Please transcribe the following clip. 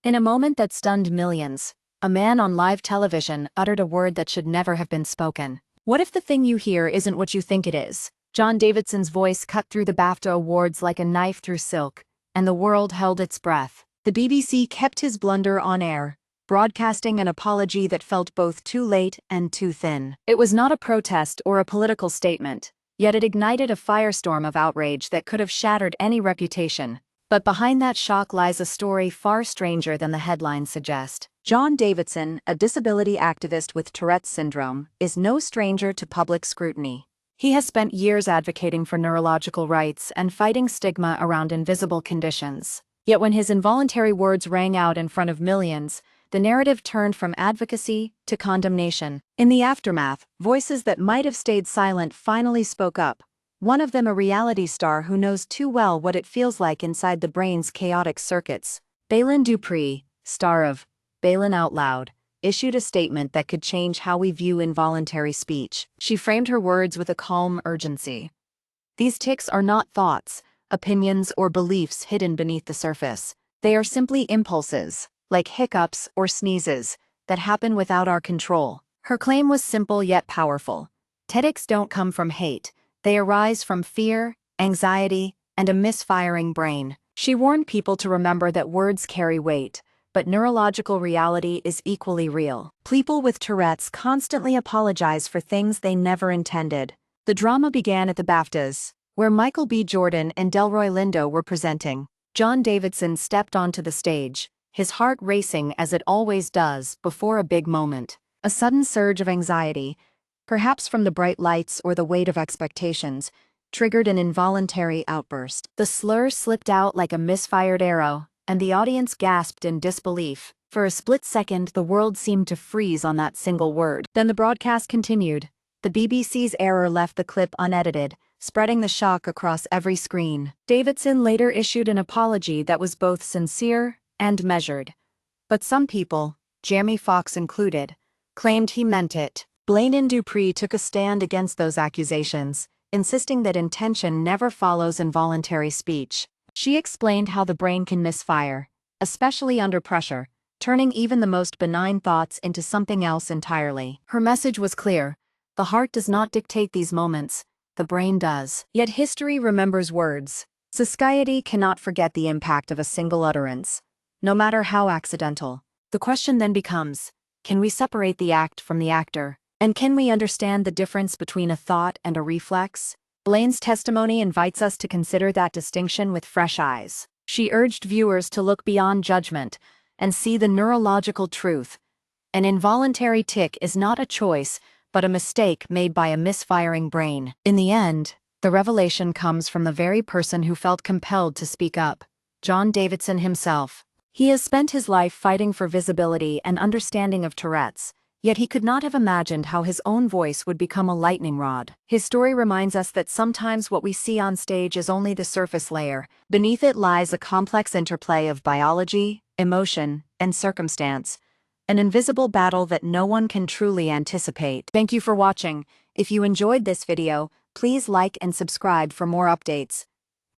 In a moment that stunned millions, a man on live television uttered a word that should never have been spoken. What if the thing you hear isn't what you think it is? John Davidson's voice cut through the BAFTA awards like a knife through silk, and the world held its breath. The BBC kept his blunder on air, broadcasting an apology that felt both too late and too thin. It was not a protest or a political statement, yet it ignited a firestorm of outrage that could have shattered any reputation. But behind that shock lies a story far stranger than the headlines suggest. John Davidson, a disability activist with Tourette's syndrome, is no stranger to public scrutiny. He has spent years advocating for neurological rights and fighting stigma around invisible conditions. Yet when his involuntary words rang out in front of millions, the narrative turned from advocacy to condemnation. In the aftermath, voices that might have stayed silent finally spoke up. One of them a reality star who knows too well what it feels like inside the brain's chaotic circuits. Baylen Dupree, star of Baylen Out Loud, issued a statement that could change how we view involuntary speech. She framed her words with a calm urgency. These tics are not thoughts, opinions, or beliefs hidden beneath the surface. They are simply impulses, like hiccups or sneezes, that happen without our control. Her claim was simple yet powerful. Tics don't come from hate. They arise from fear, anxiety, and a misfiring brain. She warned people to remember that words carry weight, but neurological reality is equally real. People with Tourette's constantly apologize for things they never intended. The drama began at the BAFTAs, where Michael B. Jordan and Delroy Lindo were presenting. John Davidson stepped onto the stage, his heart racing as it always does before a big moment. A sudden surge of anxiety, perhaps from the bright lights or the weight of expectations, triggered an involuntary outburst. The slur slipped out like a misfired arrow, and the audience gasped in disbelief. For a split second, the world seemed to freeze on that single word. Then the broadcast continued. The BBC's error left the clip unedited, spreading the shock across every screen. Davidson later issued an apology that was both sincere and measured. But some people, Jamie Foxx included, claimed he meant it. Baylen Dupree took a stand against those accusations, insisting that intention never follows involuntary speech. She explained how the brain can misfire, especially under pressure, turning even the most benign thoughts into something else entirely. Her message was clear. The heart does not dictate these moments, the brain does. Yet history remembers words. Society cannot forget the impact of a single utterance, no matter how accidental. The question then becomes, can we separate the act from the actor? And can we understand the difference between a thought and a reflex? Baylen's testimony invites us to consider that distinction with fresh eyes. She urged viewers to look beyond judgment and see the neurological truth. An involuntary tic is not a choice, but a mistake made by a misfiring brain. In the end, the revelation comes from the very person who felt compelled to speak up, John Davidson himself. He has spent his life fighting for visibility and understanding of Tourette's, yet he could not have imagined how his own voice would become a lightning rod. His story reminds us that sometimes what we see on stage is only the surface layer. Beneath it lies a complex interplay of biology, emotion, and circumstance, an invisible battle that no one can truly anticipate. Thank you for watching. If you enjoyed this video, please like and subscribe for more updates.